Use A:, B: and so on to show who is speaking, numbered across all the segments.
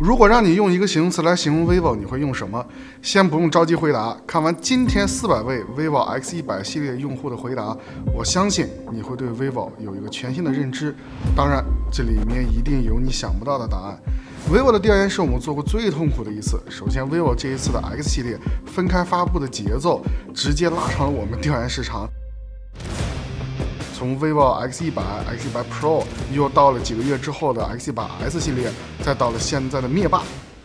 A: 如果让你用一个形容词来形容 vivo， 你会用什么？先不用着急回答，看完今天400位 vivo X100系列用户的回答，我相信你会对 vivo 有一个全新的认知。当然，这里面一定有你想不到的答案。vivo 的调研是我们做过最痛苦的一次。首先 vivo 这一次的 X 系列分开发布的节奏，直接拉长了我们调研时长。从 vivo X100、X100 Pro 又到了几个月之后的 X100S 系列，再到了现在的灭霸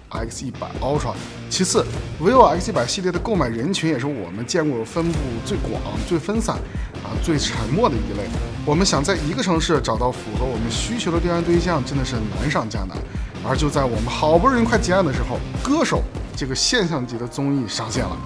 A: X100 Ultra。其次 vivo X100 系列的购买人群也是我们见过分布最广、最分散、最沉默的一类。我们想在一个城市找到符合我们需求的调研对象，真的是难上加难。而就在我们好不容易快结案的时候，歌手这个现象级的综艺上线了。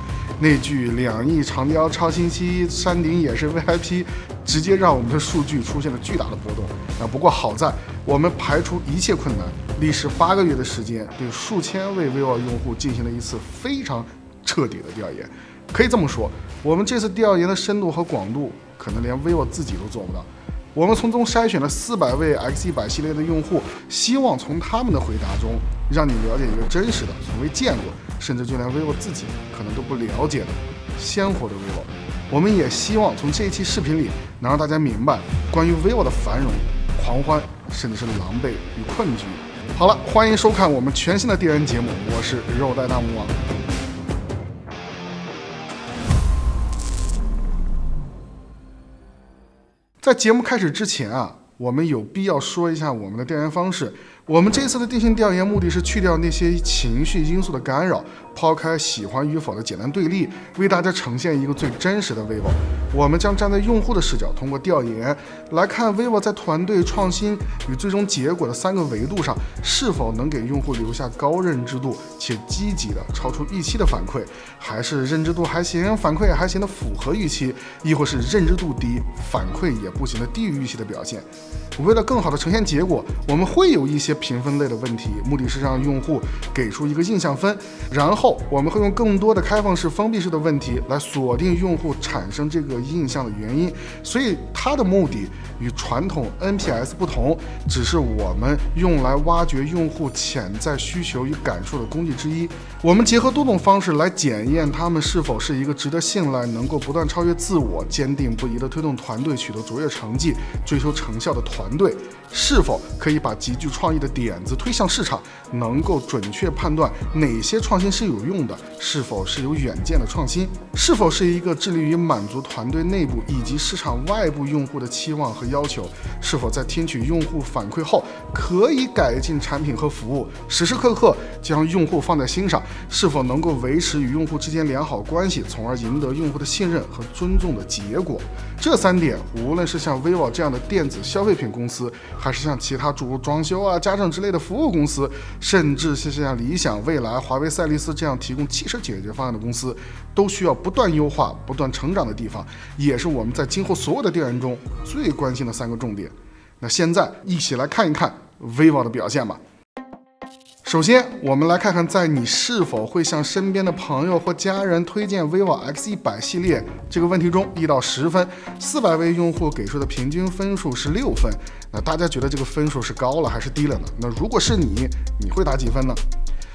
A: 那句2亿长雕超清晰，山顶也是 VIP， 直接让我们的数据出现了巨大的波动。不过好在我们排除一切困难，历时8个月的时间，对数千位 vivo 用户进行了一次非常彻底的调研。可以这么说，我们这次调研的深度和广度，可能连 vivo 自己都做不到。我们从中筛选了400位 X100 系列的用户，希望从他们的回答中，让你了解一个真实的、从未见过，甚至就连 vivo 自己可能都不了解的鲜活的 vivo。我们也希望从这一期视频里，能让大家明白关于 vivo 的繁荣、狂欢，甚至是狼狈与困局。好了，欢迎收看我们全新的调研节目，我是肉带大魔王。在节目开始之前我们有必要说一下我们的调研方式。我们这次的定性调研目的是去掉那些情绪因素的干扰，抛开喜欢与否的简单对立，为大家呈现一个最真实的 vivo。我们将站在用户的视角，通过调研来看 vivo 在团队创新与最终结果的3个维度上，是否能给用户留下高认知度且积极的超出预期的反馈，还是认知度还行，反馈也还行的符合预期，亦或是认知度低，反馈也不行的低于预期的表现。为了更好的呈现结果，我们会有一些评分类的问题，目的是让用户给出一个印象分，然后我们会用更多的开放式、封闭式的问题来锁定用户产生这个印象的原因。所以它的目的与传统 NPS 不同，只是我们用来挖掘用户潜在需求与感受的工具之一。我们结合多种方式来检验他们是否是一个值得信赖、能够不断超越自我、坚定不移地推动团队取得卓越成绩、追求成效的团队，是否可以把极具创意的点子推向市场，能够准确判断哪些创新是有用的，是否是有远见的创新，是否是一个致力于满足团队内部以及市场外部用户的期望和要求，是否在听取用户反馈后可以改进产品和服务，时时刻刻将用户放在心上，是否能够维持与用户之间良好关系，从而赢得用户的信任和尊重的结果。这3点，无论是像 vivo 这样的电子消费品公司，还是像其他诸如装修家政之类的服务公司，甚至是像理想、蔚来、华为、赛力斯这样提供汽车解决方案的公司，都需要不断优化、不断成长的地方，也是我们在今后所有的调研中最关心的3个重点。那现在一起来看一看 vivo 的表现吧。首先，我们来看看在你是否会向身边的朋友或家人推荐 vivo X100 系列这个问题中，1到10分，400位用户给出的平均分数是6分。那大家觉得这个分数是高了还是低了呢？那如果是你会打几分呢？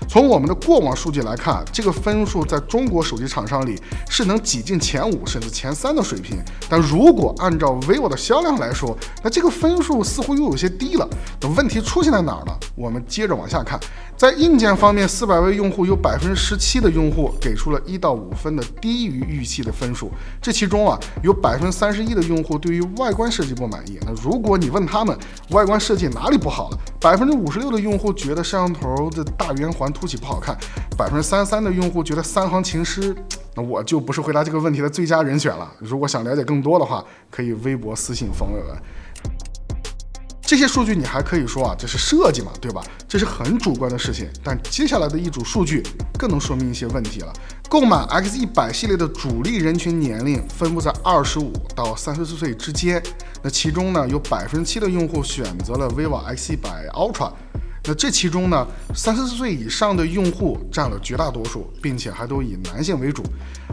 A: 从我们的过往数据来看，这个分数在中国手机厂商里是能挤进前5甚至前3的水平。但如果按照 vivo 的销量来说，那这个分数似乎又有些低了。那问题出现在哪儿呢？我们接着往下看。在硬件方面，400位用户有17%的用户给出了1到5分的低于预期的分数。这其中有31%的用户对于外观设计不满意。那如果你问他们外观设计哪里不好了，56%的用户觉得摄像头的大圆环凸起不好看，33%的用户觉得3行情诗。那我就不是回答这个问题的最佳人选了。如果想了解更多的话，可以微博私信冯伟文。这些数据你还可以说这是设计嘛，对吧？这是很主观的事情。但接下来的一组数据更能说明一些问题了。购买 X100 系列的主力人群年龄分布在25到34岁之间。那其中呢，有7%的用户选择了 vivo X100 Ultra。那这其中呢，34岁以上的用户占了绝大多数，并且还都以男性为主。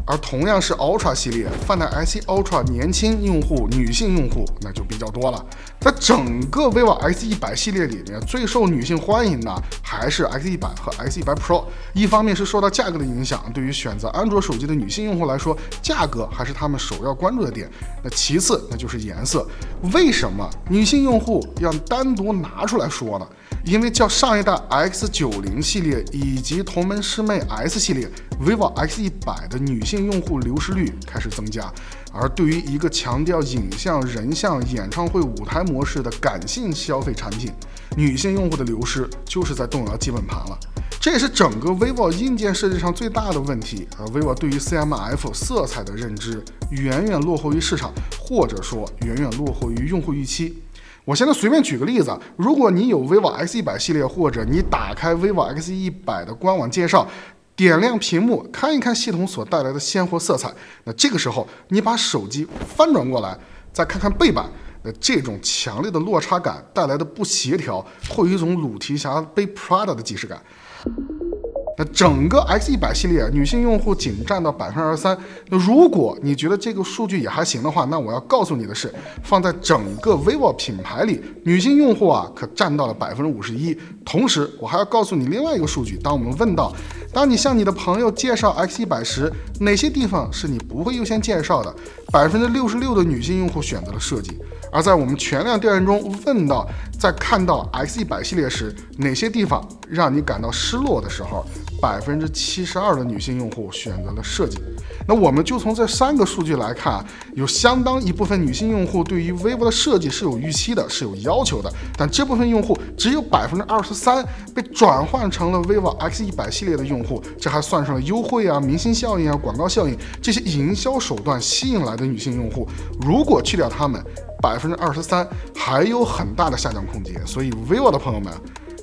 A: 而同样是 Ultra 系列，Find X1 Ultra 年轻用户、女性用户那就比较多了。在整个 vivo X100 系列里面，最受女性欢迎的还是 X100和 X100 Pro。一方面是受到价格的影响，对于选择安卓手机的女性用户来说，价格还是他们首要关注的点。那其次，那就是颜色。为什么女性用户要单独拿出来说呢？因为较上一代 X90 系列以及同门师妹 S 系列 vivo X100 的女性用户流失率开始增加，而对于一个强调影像、人像、演唱会舞台模式的感性消费产品，女性用户的流失就是在动摇基本盘了。这也是整个 vivo 硬件设计上最大的问题。vivo 对于 CMF 色彩的认知远远落后于市场，或者说远远落后于用户预期。我现在随便举个例子，如果你有 vivo X100 系列，或者你打开 vivo X100 的官网介绍，点亮屏幕看一看系统所带来的鲜活色彩，那这个时候你把手机翻转过来，再看看背板，那这种强烈的落差感带来的不协调，会有一种鲁提辖背 Prada 的即视感。那整个 X100 系列女性用户仅占到 23%。那如果你觉得这个数据也还行的话，那我要告诉你的是，放在整个 vivo 品牌里，女性用户可占到了 51%。同时我还要告诉你另外一个数据，当我们问到当你向你的朋友介绍 X100 时，哪些地方是你不会优先介绍的？ 66% 的女性用户选择了设计。而在我们全量调研中问到，在看到 X100 系列时，哪些地方让你感到失落的时候，72%的女性用户选择了设计。那我们就从这3个数据来看，有相当一部分女性用户对于 vivo 的设计是有预期的，是有要求的，但这部分用户只有 23% 被转换成了 vivo X100 系列的用户，这还算上了优惠明星效应广告效应这些营销手段吸引来的女性用户。如果去掉他们，23%还有很大的下降空间。所以 vivo 的朋友们，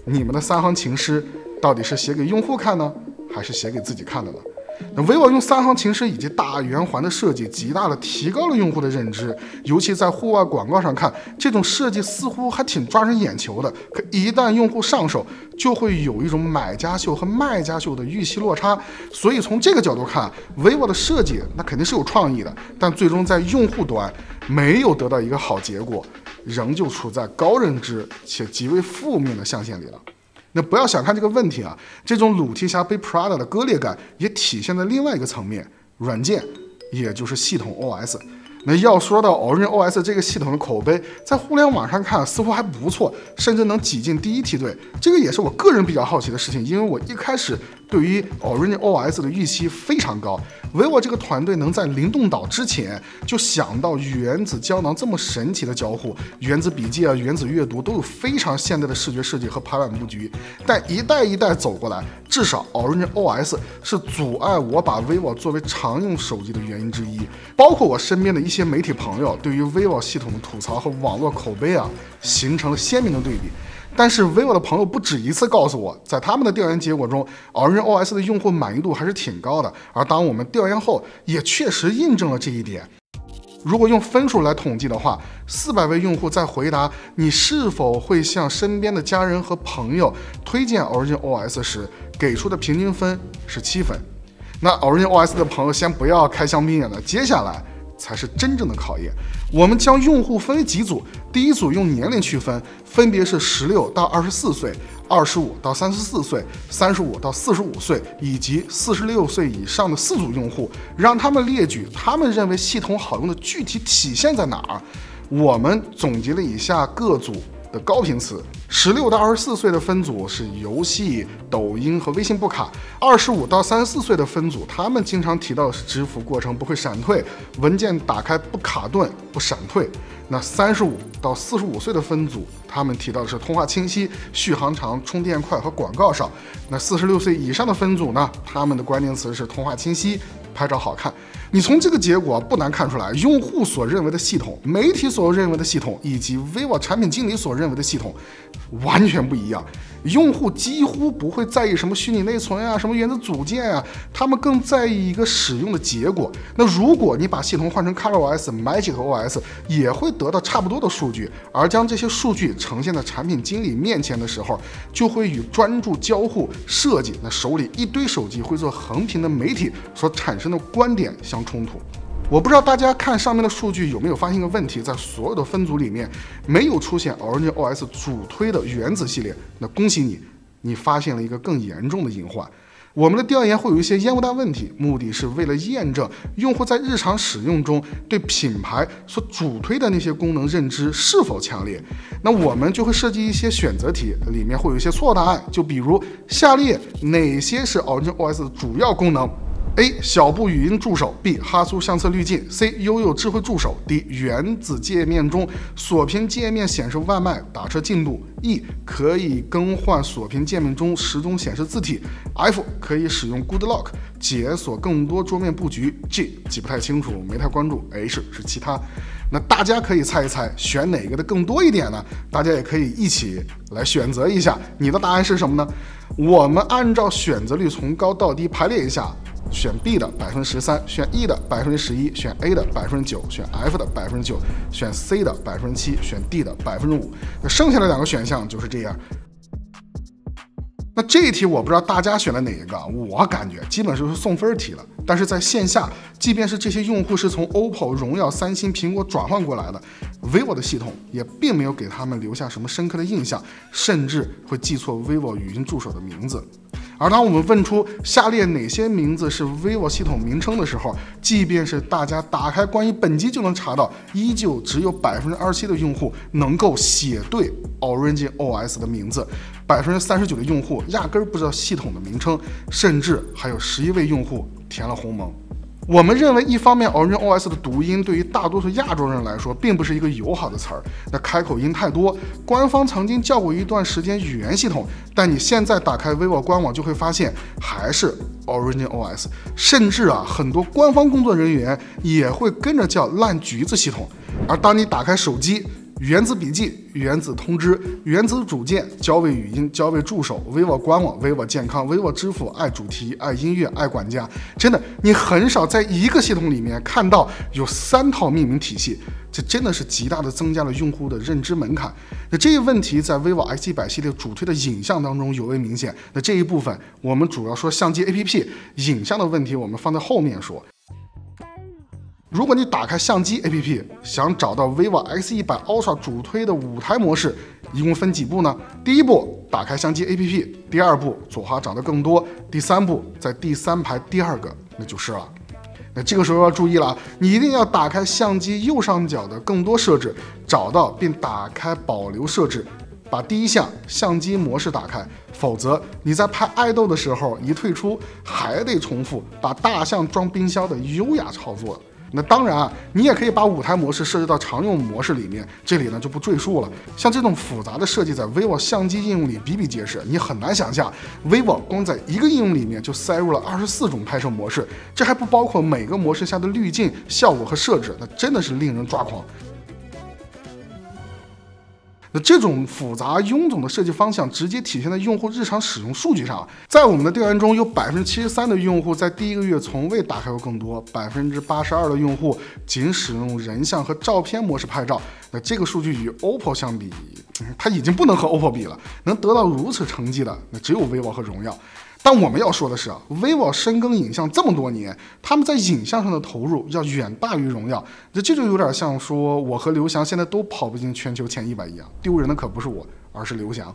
A: 你们的3行情诗到底是写给用户看呢，还是写给自己看的呢？那 vivo 用3行情诗以及大圆环的设计，极大的提高了用户的认知。尤其在户外广告上看，这种设计似乎还挺抓人眼球的。可一旦用户上手，就会有一种买家秀和卖家秀的预期落差。所以从这个角度看 ，vivo 的设计那肯定是有创意的，但最终在用户端没有得到一个好结果，仍旧处在高认知且极为负面的象限里了。那不要小看这个问题这种鲁提辖背 Prada 的割裂感也体现在另外一个层面，软件，也就是系统 OS。那要说到 Orange OS 这个系统的口碑，在互联网上看似乎还不错，甚至能挤进第一梯队。这个也是我个人比较好奇的事情，因为我一开始对于 Orange OS 的预期非常高。vivo 这个团队能在灵动岛之前就想到原子胶囊这么神奇的交互，原子笔记原子阅读都有非常现代的视觉设计和排版布局。但一代一代走过来，至少 Orange OS 是阻碍我把 vivo 作为常用手机的原因之一。包括我身边的一些媒体朋友对于 vivo 系统的吐槽和网络口碑形成了鲜明的对比。但是 vivo 的朋友不止一次告诉我，在他们的调研结果中 Orange OS 的用户满意度还是挺高的。而当我们调研后，也确实印证了这一点。如果用分数来统计的话，400位用户在回答你是否会向身边的家人和朋友推荐 Orange OS 时，给出的平均分是7分。那 Orange OS 的朋友先不要开香槟了，接下来才是真正的考验。我们将用户分为几组，第一组用年龄区分，分别是16到24岁、25到34岁、35到45岁以及46岁以上的4组用户，让他们列举他们认为系统好用的具体体现在哪儿。我们总结了以下各组的高频词：16到24岁的分组是游戏、抖音和微信不卡；25到34岁的分组，他们经常提到的是支付过程不会闪退，文件打开不卡顿、不闪退。那35到45岁的分组，他们提到的是通话清晰、续航长、充电快和广告少。那46岁以上的分组呢，他们的关键词是通话清晰、拍照好看。你从这个结果不难看出来，用户所认为的系统、媒体所认为的系统以及 vivo 产品经理所认为的系统完全不一样。用户几乎不会在意什么虚拟内存啊，什么原子组件啊，他们更在意一个使用的结果。那如果你把系统换成 ColorOS、Magic OS， 也会得到差不多的数据，而将这些数据呈现在产品经理面前的时候，就会与专注交互设计那手里一堆手机会做横屏的媒体所产生的观点相冲突。我不知道大家看上面的数据有没有发现一个问题，在所有的分组里面没有出现 OriginOS 主推的原子系列，那恭喜你，你发现了一个更严重的隐患。我们的调研会有一些烟雾弹问题，目的是为了验证用户在日常使用中对品牌所主推的那些功能认知是否强烈。那我们就会设计一些选择题，里面会有一些错答案，就比如下列哪些是 OriginOS 的主要功能？A. 小步语音助手 B. 哈苏相册滤镜 C. 悠悠智慧助手 D. 原子界面中锁屏界面显示外卖打车进度 E. 可以更换锁屏界面中时钟显示字体 F. 可以使用 Good Lock 解锁更多桌面布局 G. 记不太清楚，没太关注 H. 是其他。那大家可以猜一猜选哪个的更多一点呢？大家也可以一起来选择一下，你的答案是什么呢？我们按照选择率从高到低排列一下，选 B 的13%，选 E 的11%，选 A 的9%，选 F 的9%，选 C 的7%，选 D 的5%。那剩下的2个选项就是这样。那这一题我不知道大家选了哪一个，我感觉基本上是送分题了。但是在线下，即便是这些用户是从 OPPO、荣耀、三星、苹果转换过来的 ，vivo 的系统也并没有给他们留下什么深刻的印象，甚至会记错 vivo 语音助手的名字。而当我们问出下列哪些名字是 vivo 系统名称的时候，即便是大家打开关于本机就能查到，依旧只有27%的用户能够写对 OriginOS 的名字，39%的用户压根儿不知道系统的名称，甚至还有11位用户填了鸿蒙。我们认为，一方面 OriginOS 的读音对于大多数亚洲人来说并不是一个友好的词儿，那开口音太多，官方曾经叫过一段时间语言系统，但你现在打开 vivo 官网就会发现还是 OriginOS， 甚至很多官方工作人员也会跟着叫烂橘子系统。而当你打开手机，原子笔记、原子通知、原子组件、交位语音、交位助手、vivo 官网、vivo 健康、vivo 支付、爱主题、爱音乐、爱管家，真的，你很少在一个系统里面看到有3套命名体系，这真的是极大的增加了用户的认知门槛。那这一问题在 vivo X100系列主推的影像当中尤为明显。那这一部分我们主要说相机 APP， 影像的问题我们放在后面说。如果你打开相机 APP， 想找到 vivo X100 Ultra 主推的舞台模式，一共分几步呢？第一步，打开相机 APP； 第二步，左滑找到更多；第三步，在第3排第2个，那就是了。那这个时候要注意了，你一定要打开相机右上角的更多设置，找到并打开保留设置，把第一项相机模式打开，否则你在拍爱豆的时候一退出，还得重复把大象装冰箱的优雅操作。那当然你也可以把舞台模式设置到常用模式里面，这里呢就不赘述了。像这种复杂的设计在 vivo 相机应用里比比皆是，你很难想象 vivo 光在一个应用里面就塞入了24种拍摄模式，这还不包括每个模式下的滤镜、效果和设置，那真的是令人抓狂。那这种复杂臃肿的设计方向直接体现在用户日常使用数据上。在我们的调研中，有 73% 的用户在第1个月从未打开过更多， 82% 的用户仅使用人像和照片模式拍照。那这个数据与 OPPO 相比，它已经不能和 OPPO 比了，能得到如此成绩的那只有 vivo 和荣耀。但我们要说的是vivo 深耕影像这么多年，他们在影像上的投入要远大于荣耀。这就有点像说我和刘翔现在都跑不进全球前100一样，丢人的可不是我，而是刘翔。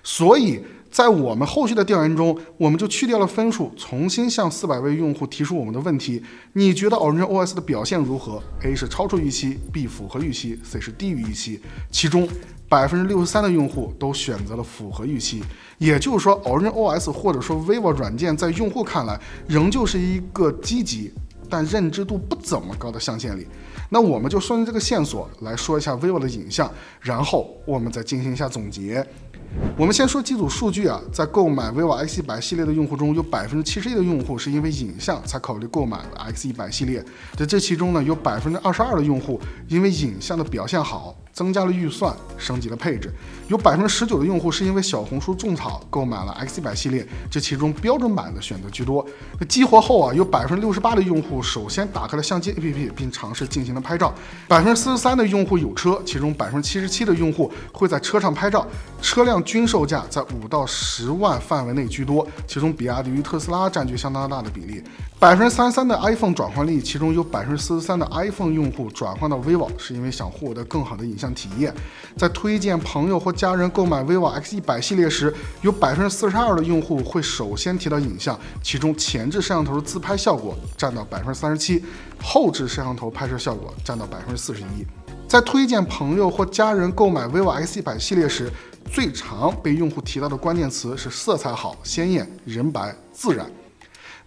A: 所以在我们后续的调研中，我们就去掉了分数，重新向400位用户提出我们的问题：你觉得 OriginOS 的表现如何？ A 是超出预期， B 符合预期， C 是低于预期。其中63%的用户都选择了符合预期，也就是说 OriginOS 或者说 vivo 软件在用户看来仍旧是一个积极但认知度不怎么高的象限里。那我们就顺着这个线索来说一下 vivo 的影像，然后我们再进行一下总结。我们先说几组数据在购买 vivo X100系列的用户中，有 71% 的用户是因为影像才考虑购买 X100系列。这其中呢，有 22% 的用户因为影像的表现好增加了预算，升级了配置。有19%的用户是因为小红书种草购买了 X100系列，这其中标准版的选择居多。那激活后啊，有68%的用户首先打开了相机 APP， 并尝试进行了拍照。43%的用户有车，其中77%的用户会在车上拍照。车辆均售价在5到10万范围内居多，其中比亚迪与特斯拉占据相当大的比例。33%的 iPhone 转换率，其中有43%的 iPhone 用户转换到 vivo 是因为想获得更好的影像体验。在推荐朋友或家人购买 vivo X100系列时，有42%的用户会首先提到影像，其中前置摄像头的自拍效果占到37%，后置摄像头拍摄效果占到41%。在推荐朋友或家人购买 vivo X100系列时，最常被用户提到的关键词是色彩好、鲜艳、人白、自然。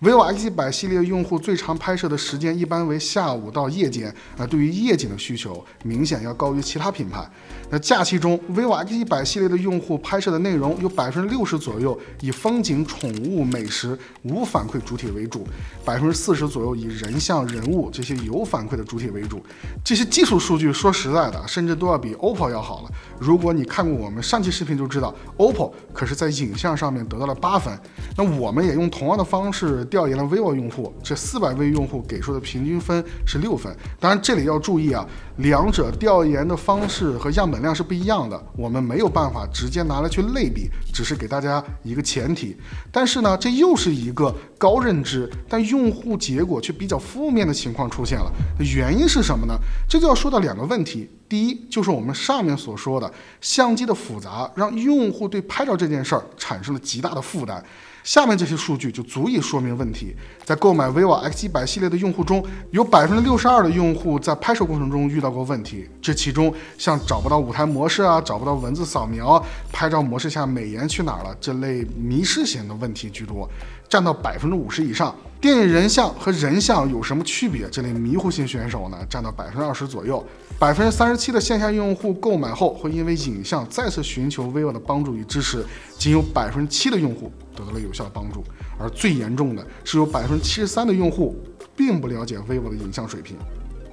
A: vivo X100系列用户最常拍摄的时间一般为下午到夜间，对于夜景的需求明显要高于其他品牌。那假期中 vivo X100系列的用户拍摄的内容有60%左右以风景、宠物、美食无反馈主体为主，40%左右以人像、人物这些有反馈的主体为主。这些技术数据说实在的，甚至都要比 OPPO 要好了。如果你看过我们上期视频就知道 OPPO 可是在影像上面得到了8分，那我们也用同样的方式调研了 vivo 用户，这400位用户给出的平均分是6分。当然这里要注意啊，两者调研的方式和样本量是不一样的，我们没有办法直接拿来去类比，只是给大家一个前提。但是呢，这又是一个高认知但用户结果却比较负面的情况出现了。原因是什么呢？这就要说到2个问题。第一，就是我们上面所说的相机的复杂让用户对拍照这件事儿产生了极大的负担。下面这些数据就足以说明问题。在购买 vivo X100系列的用户中，有62%的用户在拍摄过程中遇到过问题，这其中像找不到舞台模式啊，找不到文字扫描，拍照模式下美颜去哪儿了这类迷失型的问题居多，占到50%以上。电影人像和人像有什么区别？这类迷糊型选手呢，占到20%左右。37%的线下用户购买后会因为影像再次寻求 vivo 的帮助与支持，仅有7%的用户得到了有效的帮助，而最严重的是有73%的用户并不了解 vivo 的影像水平。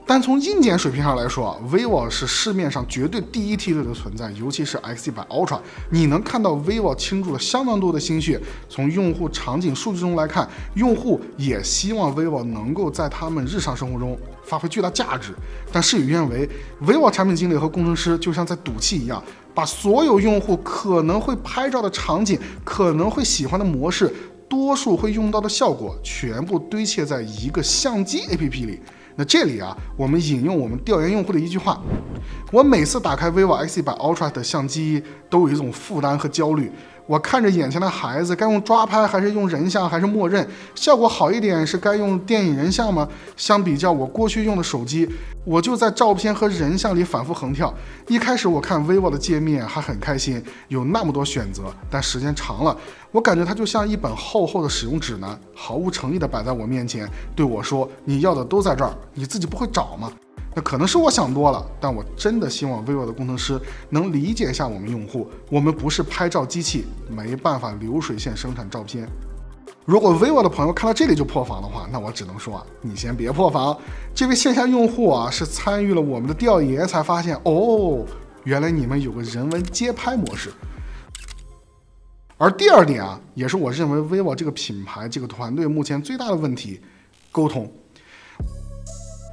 A: 但从硬件水平上来说，vivo 是市面上绝对第一梯队的存在，尤其是 X100 Ultra， 你能看到 vivo 倾注了相当多的心血。从用户场景数据中来看，用户也希望 vivo 能够在他们日常生活中发挥巨大价值。但事与愿违 ，vivo 产品经理和工程师就像在赌气一样，把所有用户可能会拍照的场景、可能会喜欢的模式、多数会用到的效果，全部堆砌在一个相机 APP 里。那这里啊，我们引用我们调研用户的一句话：我每次打开 vivo X100 Ultra 的相机，都有一种负担和焦虑。我看着眼前的孩子，该用抓拍还是用人像还是默认？效果好一点是该用电影人像吗？相比较我过去用的手机，我就在照片和人像里反复横跳。一开始我看 vivo 的界面还很开心，有那么多选择，但时间长了，我感觉它就像一本厚厚的使用指南，毫无诚意地摆在我面前，对我说：“你要的都在这儿，你自己不会找吗？”那可能是我想多了，但我真的希望 vivo 的工程师能理解一下我们用户，我们不是拍照机器，没办法流水线生产照片。如果 vivo 的朋友看到这里就破防的话，那我只能说你先别破防。这位线下用户是参与了我们的调研才发现，原来你们有个人文街拍模式。而第二点也是我认为 vivo 这个品牌这个团队目前最大的问题，沟通。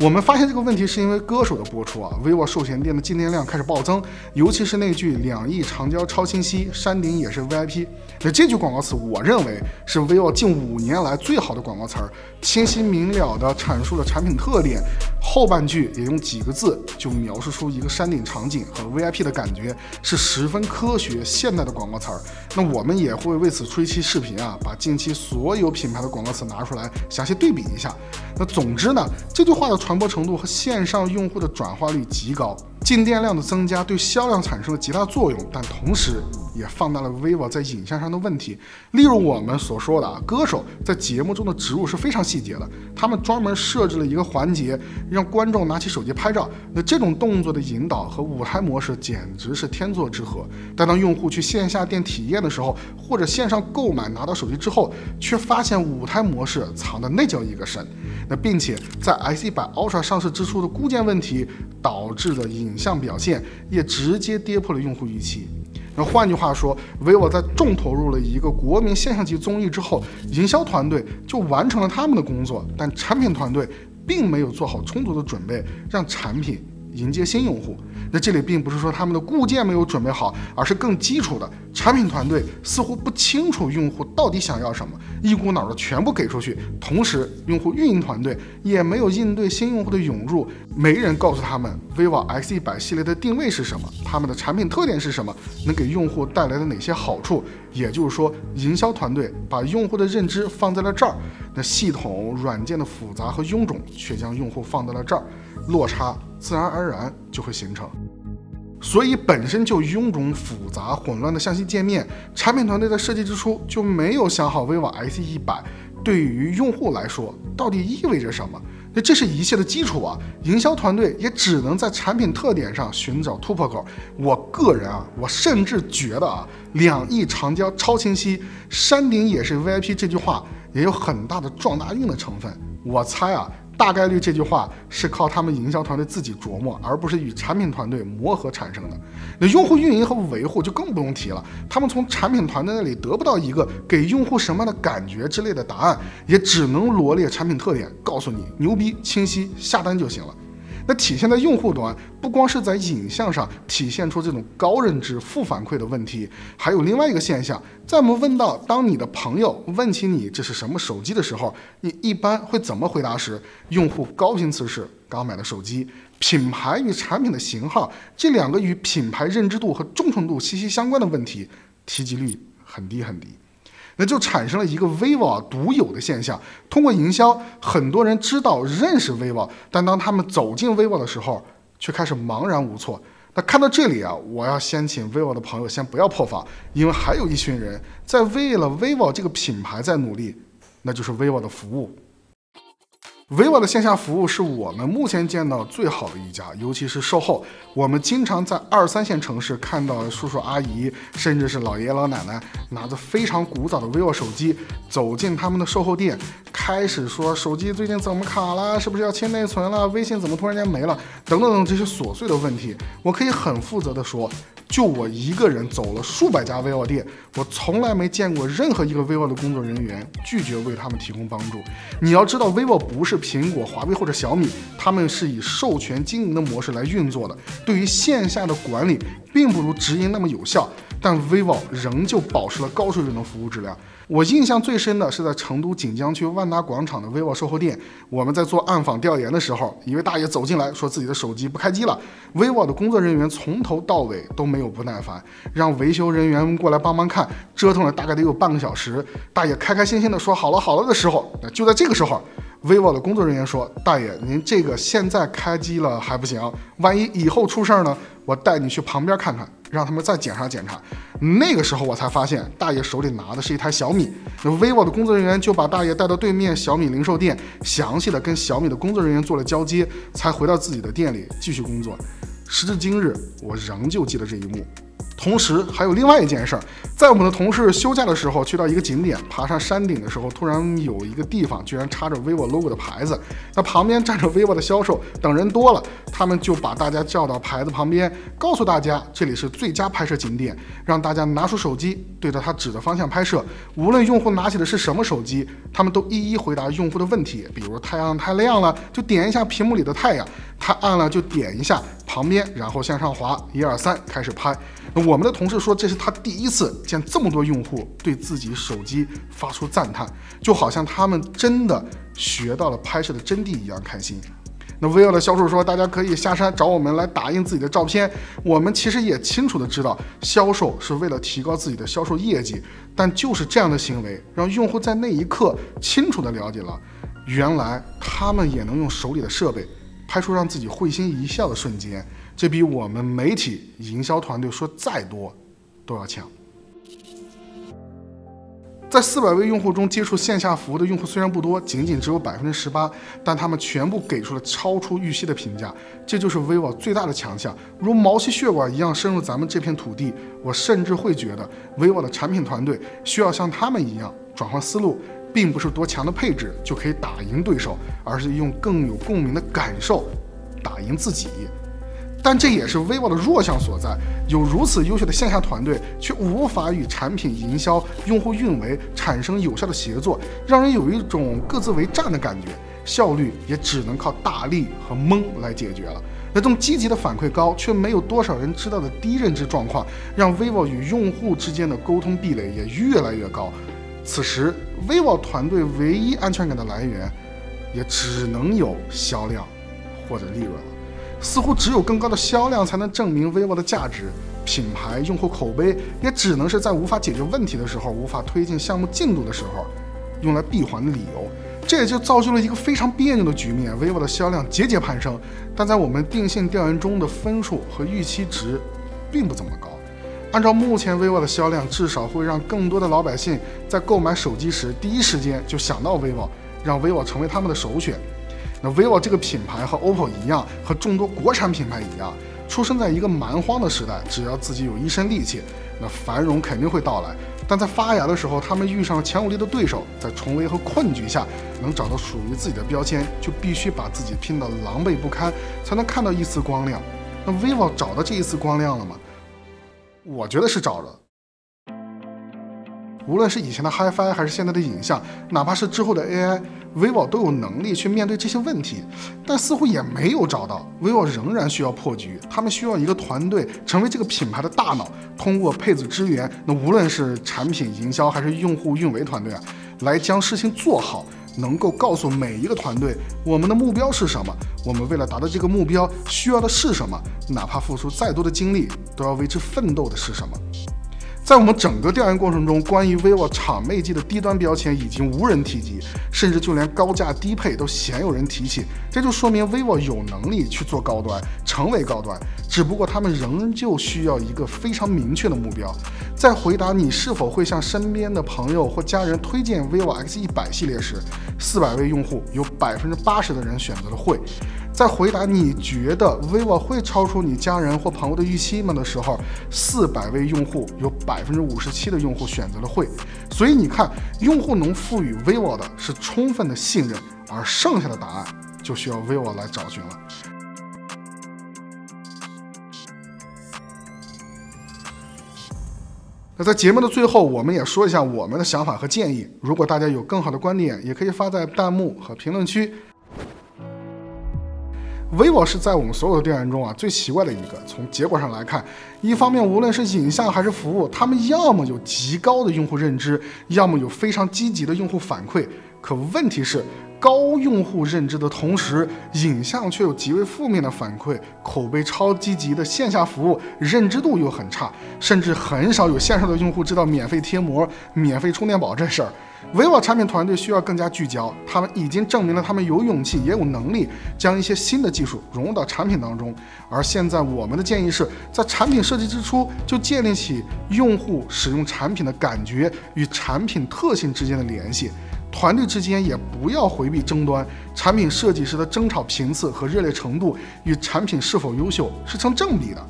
A: 我们发现这个问题是因为歌手的播出vivo 授权店的进店量开始暴增，尤其是那句2亿长焦超清晰，山顶也是 VIP。那这句广告词，我认为是 vivo 近5年来最好的广告词，清晰明了地阐述了产品特点，后半句也用几个字就描述出一个山顶场景和 VIP 的感觉，是十分科学现代的广告词。那我们也会为此出一期视频把近期所有品牌的广告词拿出来详细对比一下。那总之呢，这句话的传播程度和线上用户的转化率极高，进店量的增加对销量产生了极大作用，但同时也放大了 vivo 在影像上的问题。例如我们所说的歌手在节目中的植入是非常细节的，他们专门设置了一个环节，让观众拿起手机拍照。那这种动作的引导和舞台模式简直是天作之合。但当用户去线下店体验的时候，或者线上购买拿到手机之后，却发现舞台模式藏的那叫一个深。那并且在 S100 Ultra 上市之初的固件问题导致的影像表现也直接跌破了用户预期。那换句话说 ，vivo 在重投入了一个国民现象级综艺之后，营销团队就完成了他们的工作，但产品团队并没有做好充足的准备，让产品迎接新用户。那这里并不是说他们的固件没有准备好，而是更基础的，产品团队似乎不清楚用户到底想要什么，一股脑的全部给出去。同时，用户运营团队也没有应对新用户的涌入，没人告诉他们 vivo X100 系列的定位是什么，他们的产品特点是什么，能给用户带来的哪些好处。也就是说，营销团队把用户的认知放在了这儿，那系统软件的复杂和臃肿却将用户放在了这儿，落差自然而然就会形成。所以本身就臃肿复杂混乱的向西界面，产品团队在设计之初就没有想好 vivo X100 对于用户来说到底意味着什么。那这是一切的基础啊，营销团队也只能在产品特点上寻找突破口。我个人我甚至觉得2亿长焦超清晰，山顶也是 VIP 这句话也有很大的撞大运的成分。我猜大概率这句话是靠他们营销团队自己琢磨，而不是与产品团队磨合产生的。那用户运营和维护就更不用提了，他们从产品团队那里得不到一个给用户什么样的感觉之类的答案，也只能罗列产品特点，告诉你牛逼、清晰，下单就行了。那体现在用户端，不光是在影像上体现出这种高认知负反馈的问题，还有另外一个现象，在我们问到当你的朋友问起你这是什么手机的时候，你一般会怎么回答时，用户高频次是刚买的手机。品牌与产品的型号，这2个与品牌认知度和忠诚度息息相关的问题，提及率很低很低。那就产生了一个 vivo 独有的现象，通过营销，很多人知道认识 vivo， 但当他们走进 vivo 的时候，却开始茫然无措。那看到这里我要先请 vivo 的朋友先不要破防，因为还有一群人在为了 vivo 这个品牌在努力，那就是 vivo 的服务。vivo 的线下服务是我们目前见到最好的一家，尤其是售后，我们经常在2、3线城市看到叔叔阿姨，甚至是老爷爷老奶奶拿着非常古早的 vivo 手机走进他们的售后店，开始说手机最近怎么卡了，是不是要清内存了，微信怎么突然间没了，等等等这些琐碎的问题。我可以很负责的说，就我一个人走了数百家 vivo 店，我从来没见过任何一个 vivo 的工作人员拒绝为他们提供帮助。你要知道 vivo 不是苹果、华为或者小米，他们是以授权经营的模式来运作的，对于线下的管理并不如直营那么有效，但 vivo 仍旧保持了高水准的服务质量。我印象最深的是在成都锦江区万达广场的 vivo 售后店，我们在做暗访调研的时候，一位大爷走进来说自己的手机不开机了， vivo 的工作人员从头到尾都没有不耐烦，让维修人员过来帮忙看，折腾了大概得有半个小时。大爷开开心心的说好了好了的时候，就在这个时候，vivo 的工作人员说，大爷您这个现在开机了还不行，万一以后出事呢，我带你去旁边看看，让他们再检查检查。那个时候我才发现大爷手里拿的是一台小米，那 vivo 的工作人员就把大爷带到对面小米零售店，详细的跟小米的工作人员做了交接，才回到自己的店里继续工作。时至今日，我仍旧记得这一幕。同时还有另外一件事儿，在我们的同事休假的时候，去到一个景点，爬上山顶的时候，突然有一个地方居然插着 vivo logo 的牌子，那旁边站着 vivo 的销售，等人多了，他们就把大家叫到牌子旁边，告诉大家这里是最佳拍摄景点，让大家拿出手机对着他指的方向拍摄，无论用户拿起的是什么手机，他们都一一回答用户的问题，比如太阳太亮了就点一下屏幕里的太阳，太暗了就点一下旁边，然后向上滑，1、2、3开始拍。我们的同事说，这是他第一次见这么多用户对自己手机发出赞叹，就好像他们真的学到了拍摄的真谛一样开心。那 vivo 的销售说，大家可以下山找我们来打印自己的照片。我们其实也清楚的知道，销售是为了提高自己的销售业绩，但就是这样的行为，让用户在那一刻清楚的了解了，原来他们也能用手里的设备拍出让自己会心一笑的瞬间，这比我们媒体营销团队说再多都要强。在400位用户中，接触线下服务的用户虽然不多，仅仅只有18%，但他们全部给出了超出预期的评价。这就是 vivo 最大的强项，如毛细血管一样深入咱们这片土地。我甚至会觉得 vivo 的产品团队需要像他们一样转换思路，并不是多强的配置就可以打赢对手，而是用更有共鸣的感受打赢自己。但这也是 vivo 的弱项所在，有如此优秀的线下团队，却无法与产品营销、用户运维产生有效的协作，让人有一种各自为战的感觉，效率也只能靠大力和蒙来解决了。那种积极的反馈高，却没有多少人知道的低认知状况，让 vivo 与用户之间的沟通壁垒也越来越高。此时 vivo 团队唯一安全感的来源，也只能有销量或者利润了。似乎只有更高的销量才能证明 vivo 的价值，品牌用户口碑也只能是在无法解决问题的时候、无法推进项目进度的时候用来闭环的理由。这也就造就了一个非常别扭的局面， vivo 的销量节节攀升，但在我们定性调研中的分数和预期值并不怎么高。按照目前 vivo 的销量，至少会让更多的老百姓在购买手机时第一时间就想到 vivo， 让 vivo 成为他们的首选。那 vivo 这个品牌和 OPPO 一样，和众多国产品牌一样，出生在一个蛮荒的时代，只要自己有一身力气，那繁荣肯定会到来。但在发芽的时候，他们遇上了强有力的对手，在重围和困局下，能找到属于自己的标签，就必须把自己拼到狼狈不堪，才能看到一丝光亮。那 vivo 找到这一丝光亮了吗？我觉得是找着。无论是以前的 HiFi 还是现在的影像，哪怕是之后的 AI，vivo 都有能力去面对这些问题，但似乎也没有找到。vivo 仍然需要破局，他们需要一个团队成为这个品牌的大脑，通过配置支援，那无论是产品营销还是用户运维团队来将事情做好，能够告诉每一个团队我们的目标是什么，我们为了达到这个目标需要的是什么，哪怕付出再多的精力，都要为之奋斗的是什么。在我们整个调研过程中，关于 vivo 场内机的低端标签已经无人提及，甚至就连高价低配都鲜有人提起。这就说明 vivo 有能力去做高端，成为高端，只不过他们仍旧需要一个非常明确的目标。在回答你是否会向身边的朋友或家人推荐 vivo X100系列时，400位用户有80%的人选择了会。在回答你觉得 vivo 会超出你家人或朋友的预期吗的时候，400位用户有57%的用户选择了会。所以你看，用户能赋予 vivo 的是充分的信任，而剩下的答案就需要 vivo 来找寻了。那在节目的最后，我们也说一下我们的想法和建议。如果大家有更好的观点，也可以发在弹幕和评论区。vivo 是在我们所有的调研中最奇怪的一个。从结果上来看，一方面无论是影像还是服务，他们要么有极高的用户认知，要么有非常积极的用户反馈。可问题是，高用户认知的同时，影像却有极为负面的反馈，口碑超积极的线下服务认知度又很差，甚至很少有线上的用户知道免费贴膜、免费充电宝这事儿。vivo 产品团队需要更加聚焦，他们已经证明了他们有勇气也有能力将一些新的技术融入到产品当中。而现在我们的建议是在产品设计之初就建立起用户使用产品的感觉与产品特性之间的联系，团队之间也不要回避争端，产品设计时的争吵频次和热烈程度与产品是否优秀是成正比的。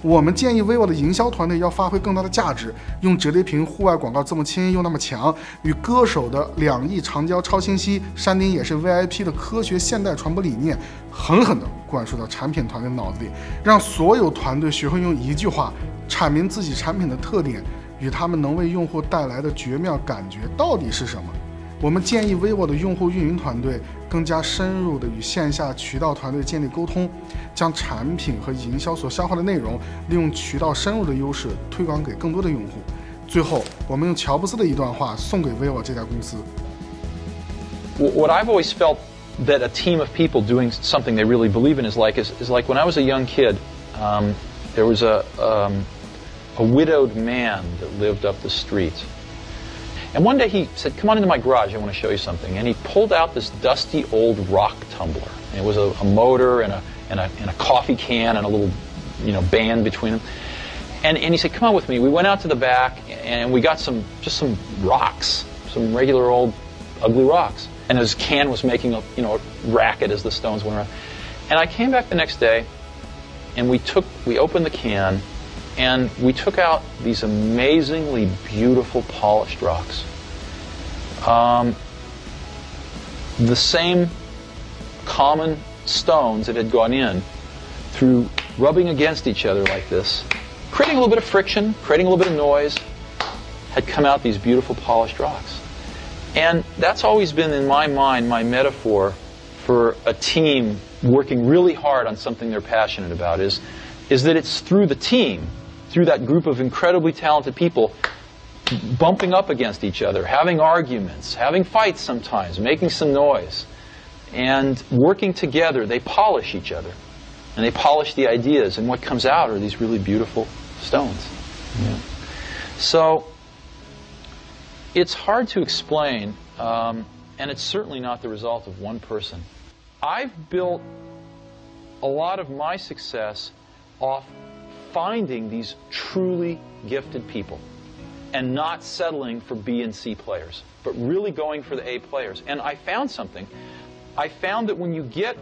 A: 我们建议 vivo 的营销团队要发挥更大的价值，用折叠屏户外广告这么轻又那么强，与歌手的2亿长焦超清晰、山顶也是 VIP 的科学现代传播理念狠狠地灌输到产品团队脑子里，让所有团队学会用一句话阐明自己产品的特点与他们能为用户带来的绝妙感觉到底是什么。我们建议 vivo 的用户运营团队更加深入地与线下渠道团队建立沟通，将产品和营销所消化的内容利用渠道深入的优势推广给更多的用户。最后，我们用乔布斯的一段话送给 vivo 这家公司。
B: What I've always felt that a team of people doing something they really believe in is like when I was a young kid, there was a widowed man that lived up the street. And one day he said, "Come on into my garage, I want to show you something." And he pulled out this dusty old rock tumbler. And it was a motor and a coffee can and a little, band between them. And he said, "Come on with me." We went out to the back and we got some rocks. some regular old ugly rocks. And his can was making a racket as the stones went around. And I came back the next day, and we opened the can, and we took out these amazingly beautiful polished rocks. The same common stones that had gone in through rubbing against each other like this, creating a little bit of friction, creating a little bit of noise, had come out these beautiful polished rocks. And that's always been, in my mind, my metaphor for a team working really hard on something they're passionate about, is that it's through the team, through that group of incredibly talented people, bumping up against each other, having arguments, having fights sometimes, making some noise, and working together, they polish each other. And they polish the ideas, and what comes out are these really beautiful stones. Yeah. So it's hard to explain, and it's certainly not the result of one person. I've built a lot of my success off finding these truly gifted people and not settling for B and C players, but really going for the A players. And I found something. I found that when you get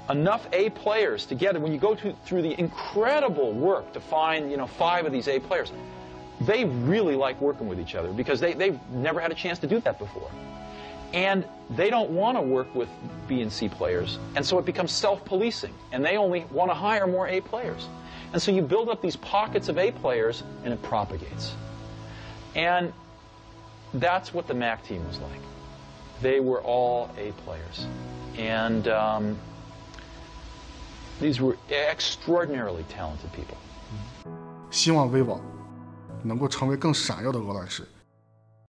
B: enough A players together, when you go through the incredible work to find 5 of these A players, they really like working with each other because they've never had a chance to do that before. And they don't want to work with B and C players, and so it becomes self-policing, and they only want to hire more A players. And so you build up these pockets of A players, and it propagates. And that's what the Mac team was like. They were all A players. And these were extraordinarily talented people.
A: 希望微网能够成为更闪耀的鹅卵石。